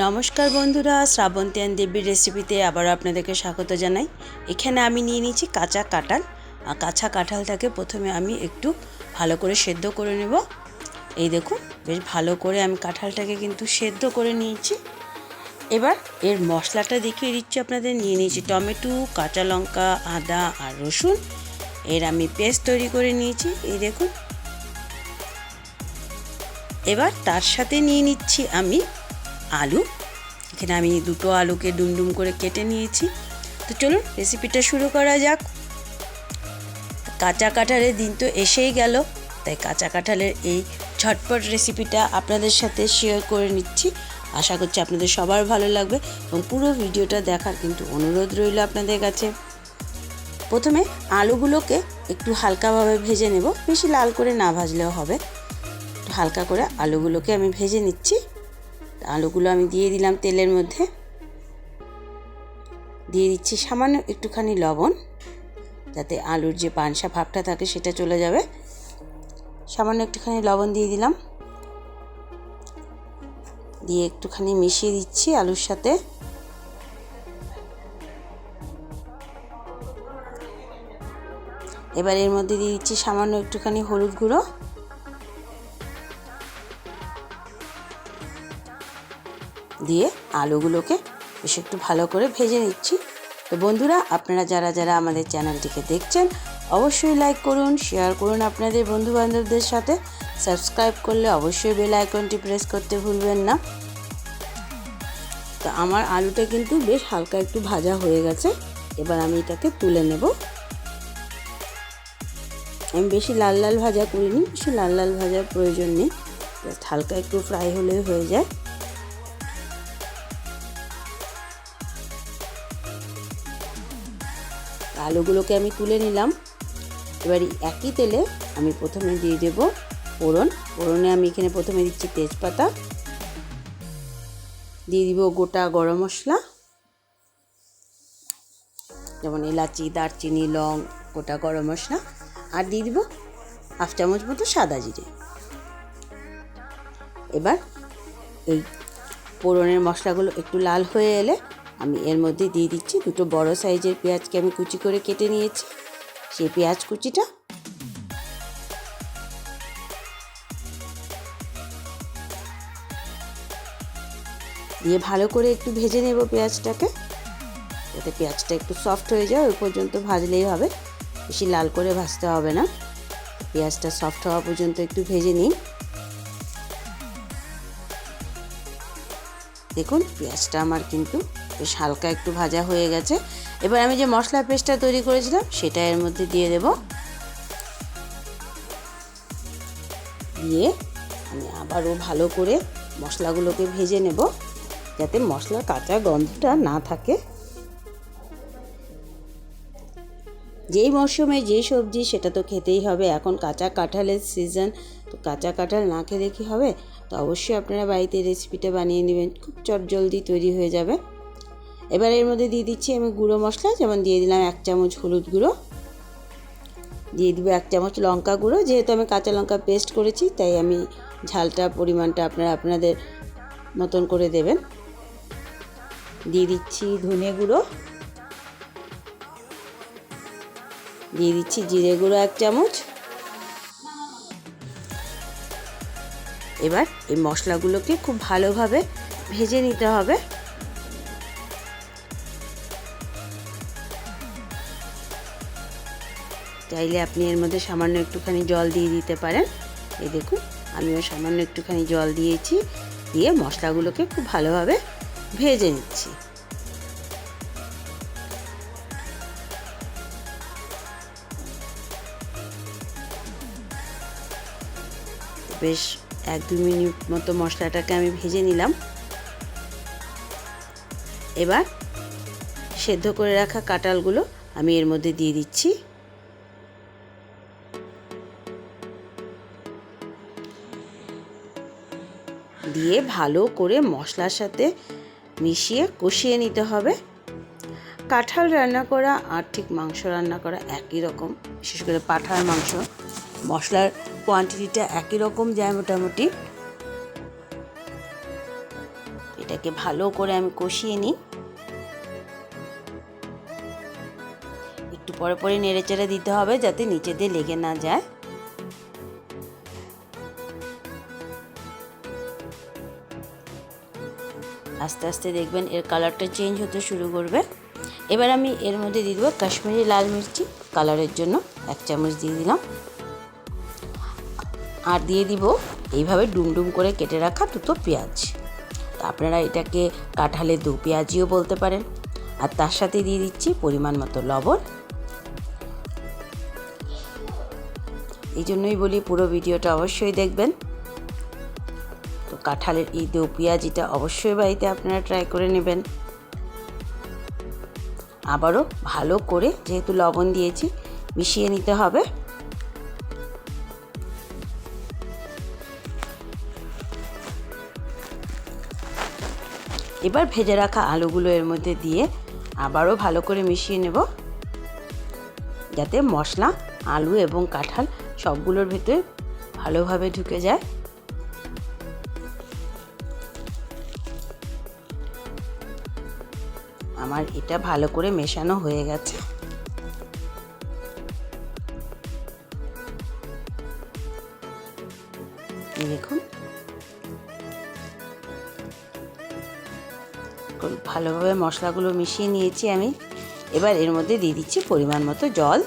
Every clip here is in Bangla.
নমস্কার বন্ধুরা, শ্রাবন্তী অ্যান্ড দেবীর রেসিপিতে আবার আপনাদেরকে স্বাগত জানাই। এখানে আমি নিয়ে নিয়েছি কাঁচা কাঁঠাল। আর কাঁচা কাঁঠালটাকে প্রথমে আমি একটু ভালো করে সেদ্ধ করে নেব। এই দেখুন, বেশ ভালো করে আমি কাঁঠালটাকে কিন্তু সেদ্ধ করে নিয়েছি। এবার এর মশলাটা দেখিয়ে দিচ্ছি আপনাদের। নিয়ে নিয়েছি টমেটো, কাঁচা লঙ্কা, আদা আর রসুন। এর আমি পেস্ট তৈরি করে নিয়েছি, এই দেখুন। এবার তার সাথে নিয়ে নিচ্ছি আমি আলু। এখানে আমি দুটো আলুকে ডুমডুম করে কেটে নিয়েছি। তো চলুন রেসিপিটা শুরু করা যাক। কাঁচা কাঁঠালের দিন তো এসেই গেল, তাই কাঁচা কাঁঠালের এই ঝটপট রেসিপিটা আপনাদের সাথে শেয়ার করে নিচ্ছি। আশা করছি আপনাদের সবার ভালো লাগবে এবং পুরো ভিডিওটা দেখার কিন্তু অনুরোধ রইল আপনাদের কাছে। প্রথমে আলুগুলোকে একটু হালকাভাবে ভেজে নেব, বেশি লাল করে না ভাজলেও হবে। একটু হালকা করে আলুগুলোকে আমি ভেজে নিচ্ছি। আলুগুলো আমি দিয়ে দিলাম তেলের মধ্যে। দিয়ে দিচ্ছি সামান্য একটুখানি লবণ, যাতে আলুর যে পানসা ভাবটা থাকে সেটা চলে যাবে। সামান্য একটুখানি লবণ দিয়ে দিলাম, দিয়ে একটুখানি মিশিয়ে দিচ্ছি আলুর সাথে। এবার এর মধ্যে দিয়ে দিচ্ছি সামান্য একটুখানি হলুদ গুঁড়ো, দিয়ে আলুগুলোকে বেশ একটু ভালো করে ভেজে নিচ্ছি। তো বন্ধুরা, আপনারা যারা যারা আমাদের চ্যানেলটিকে দেখছেন অবশ্যই লাইক করুন, শেয়ার করুন আপনাদের বন্ধুবান্ধবদের সাথে। সাবস্ক্রাইব করলে অবশ্যই বেল আইকনটি প্রেস করতে ভুলবেন না। তো আমার আলুটা কিন্তু বেশ হালকা একটু ভাজা হয়ে গেছে। এবার আমি এটাকে তুলে নেব। আমি বেশি লাল লাল ভাজা করিনি, বেশি লাল লাল ভাজার প্রয়োজন নেই, জাস্ট হালকা একটু ফ্রাই হলেই হয়ে যায়। আলুগুলোকে আমি তুলে নিলাম। এবার একই তেলে আমি প্রথমে দিয়ে দেব ফোড়ন। ফোড়নে আমি এখানে প্রথমে দিচ্ছি তেজপাতা, দিয়ে দিব গোটা গরম মশলা, যেমন এলাচি, দারচিনি, লং, গোটা গরম মশলা, আর দিয়ে দিব 1/2 চামচ মতো সাদা জিরে। এবার এই ফোড়নের মশলাগুলো একটু লাল হয়ে এলে আমি এর মধ্যে দিয়ে দিচ্ছি দুটো বড় সাইজের পেঁয়াজকে আমি কুচি করে কেটে নিয়েছি। সেই পেঁয়াজ কুচিটা দিয়ে ভালো করে একটু ভেজে নেব পেঁয়াজটাকে, যাতে পেঁয়াজটা একটু সফট হয়ে যায়। ওই পর্যন্ত ভাজলেই হবে, বেশি লাল করে ভাজতে হবে না। পেঁয়াজটা সফট হওয়া পর্যন্ত একটু ভেজে নিন। দেখুন, পেঁয়াজটা আমার কিন্তু বেশ হালকা একটু ভাজা হয়ে গেছে। এবার আমি যে মশলা পেস্টটা তৈরি করেছিলাম সেটা এর মধ্যে দিয়ে দেব। দিয়ে আমি আবারও ভালো করে মশলাগুলোকে ভেজে নেব, যাতে মশলার কাঁচা গন্ধটা না থাকে। যেই মরশুমে যে সবজি সেটা তো খেতেই হবে। এখন কাঁচা কাঁঠালের সিজন, তো কাঁচা কাঁঠাল না খেলে কি হবে? তো অবশ্যই আপনারা বাড়িতে রেসিপিটা বানিয়ে নেবেন, খুব চটজলদি তৈরি হয়ে যাবে। এবার এর মধ্যে দিয়ে দিচ্ছি আমি গুঁড়ো মশলা, যেমন দিয়ে দিলাম 1 চামচ হলুদ গুঁড়ো, দিয়ে দিব 1 চামচ লঙ্কা গুঁড়ো। যেহেতু আমি কাঁচা লঙ্কা পেস্ট করেছি, তাই আমি ঝালটা পরিমাণটা আপনারা আপনাদের মতন করে দেবেন। দিয়ে দিচ্ছি ধনে গুঁড়ো, দিয়ে দিচ্ছি জিরে গুঁড়ো 1 চামচ। এবার এই মশলাগুলোকে খুব ভালোভাবে ভেজে নিতে হবে। চাইলে আপনি এর মধ্যে সামান্য একটুখানি জল দিয়ে দিতে পারেন। এই দেখুন, আমিও সামান্য একটুখানি জল দিয়েছি, দিয়ে মশলাগুলোকে খুব ভালোভাবে ভেজে নিচ্ছি। বেশ 1-2 মিনিট মতো মশলাটাকে আমি ভেজে নিলাম। এবার সেদ্ধ করে রাখা কাঁঠালগুলো আমি এর মধ্যে দিয়ে দিচ্ছি। দিয়ে ভালো করে মশলার সাথে মিশিয়ে কষিয়ে নিতে হবে। কাঁঠাল রান্না করা আর ঠিক মাংস রান্না করা একই রকম, বিশেষ করে পাঁঠার মাংস। মশলার কোয়ান্টিটিটা একই রকম যায় মোটামুটি। এটাকে ভালো করে আমি কষিয়ে নিই। একটু পরে পরে নেড়েচেড়ে দিতে হবে যাতে নিচে দিয়ে লেগে না যায়। আস্তে আস্তে দেখবেন এর কালারটা চেঞ্জ হতে শুরু করবে। এবার আমি এর মধ্যে দিয়ে দেবো কাশ্মীরি লাল মির্চি, কালারের জন্য 1 চামচ দিয়ে দিলাম। আর দিয়ে দিব এইভাবে ডুমডুম করে কেটে রাখা দুটো পেঁয়াজ। আপনারা এটাকে কাঁঠালের দু পেঁয়াজিও বলতে পারেন। আর তার সাথে দিয়ে দিচ্ছি পরিমাণ মতো লবণ। এই জন্যই বলি পুরো ভিডিওটা অবশ্যই দেখবেন। তো কাঁঠালের এই দু পেঁয়াজিটা অবশ্যই বাড়িতে আপনারা ট্রাই করে নেবেন। আবারও ভালো করে যেহেতু লবণ দিয়েছি মিশিয়ে নিতে হবে। এবার ভেজে রাখা আলুগুলো এর মধ্যে দিয়ে আবারও ভালো করে মিশিয়ে নেব যাতে মশলা, আলু এবং কাঁঠাল সবগুলোর ভিতরে ভালোভাবে ঢুকে যায়। আমার এটা ভালো করে মেশানো হয়ে গেছে। দেখুন ভালোভাবে মশলাগুলো মিশিয়ে নিয়েছি আমি। এবার এর মধ্যে দিয়ে দিচ্ছি পরিমাণ মতো জল।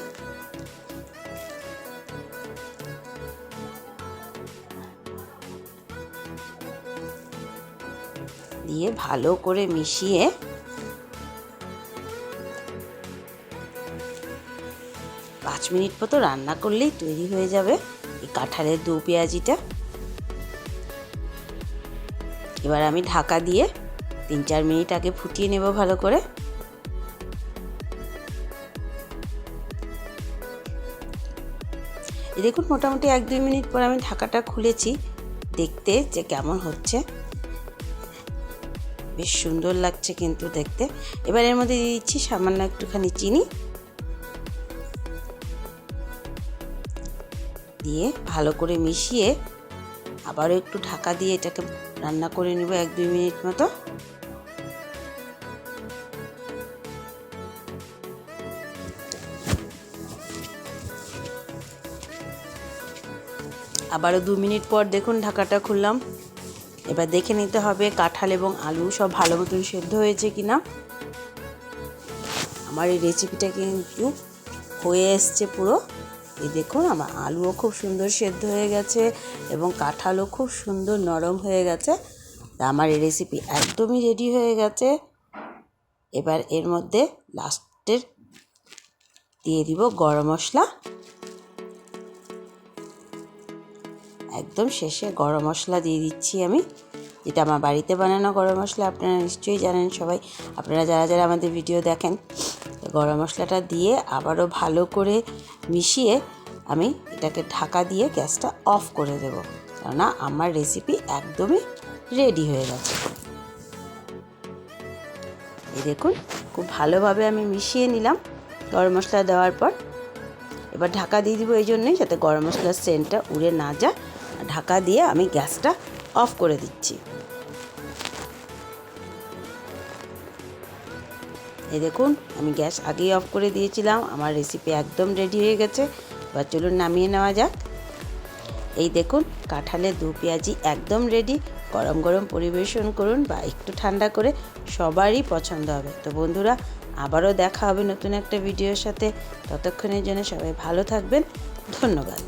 দিয়ে ভালো করে মিশিয়ে 5 মিনিট মতো রান্না করলেই তৈরি হয়ে যাবে এই কাঁঠালের দু পেঁয়াজিটা। এবার আমি ঢাকা দিয়ে 3-4 মিনিট আগে ফুটিয়ে নেব ভালো করে। দেখুন মোটামুটি 1-2 মিনিট পর আমি ঢাকাটা খুলেছি, দেখতে যে কেমন হচ্ছে। বেশ সুন্দর লাগছে কিন্তু দেখতে। এবার এর মধ্যে দিয়ে দিচ্ছি সামান্য একটুখানি চিনি, দিয়ে ভালো করে মিশিয়ে আবারও একটু ঢাকা দিয়ে এটাকে রান্না করে নেব 1-2 মিনিট মতো। আবারও 2 মিনিট পর দেখুন ঢাকাটা খুললাম। এবার দেখে নিতে হবে কাঁঠাল এবং আলু সব ভালো মতন সেদ্ধ হয়েছে কিনা। আমার এই রেসিপিটা কিন্তু হয়ে এসছে পুরো। এই দেখুন আমার আলুও খুব সুন্দর সেদ্ধ হয়ে গেছে এবং কাঁঠালও খুব সুন্দর নরম হয়ে গেছে। তা আমার এই রেসিপি একদমই রেডি হয়ে গেছে। এবার এর মধ্যে লাস্টের দিয়ে দিব গরম মশলা। একদম শেষে গরম মশলা দিয়ে দিচ্ছি আমি, যেটা আমার বাড়িতে বানানো গরম মশলা। আপনারা নিশ্চয়ই জানেন সবাই, আপনারা যারা যারা আমাদের ভিডিও দেখেন। গরম মশলাটা দিয়ে আবারও ভালো করে মিশিয়ে আমি এটাকে ঢাকা দিয়ে গ্যাসটা অফ করে দেব, কেননা আমার রেসিপি একদমই রেডি হয়ে গেছে। এই দেখুন খুব ভালোভাবে আমি মিশিয়ে নিলাম গরম মশলা দেওয়ার পর। এবার ঢাকা দিয়ে দিব এই জন্যই যাতে গরম মশলার সেন্টটা উড়ে না যায়। ঢাকা দিয়ে আমি গ্যাসটা অফ করে দিচ্ছি। এই দেখুন আমি গ্যাস আগেই অফ করে দিয়েছিলাম। আমার রেসিপি একদম রেডি হয়ে গেছে। এবার চলুন নামিয়ে নেওয়া যাক। এই দেখুন কাঁঠালের দু পেঁয়াজি একদম রেডি। গরম গরম পরিবেশন করুন বা একটু ঠান্ডা করে, সবারই পছন্দ হবে। তো বন্ধুরা আবারও দেখা হবে নতুন একটা ভিডিওর সাথে। ততক্ষণের জন্য সবাই ভালো থাকবেন। ধন্যবাদ।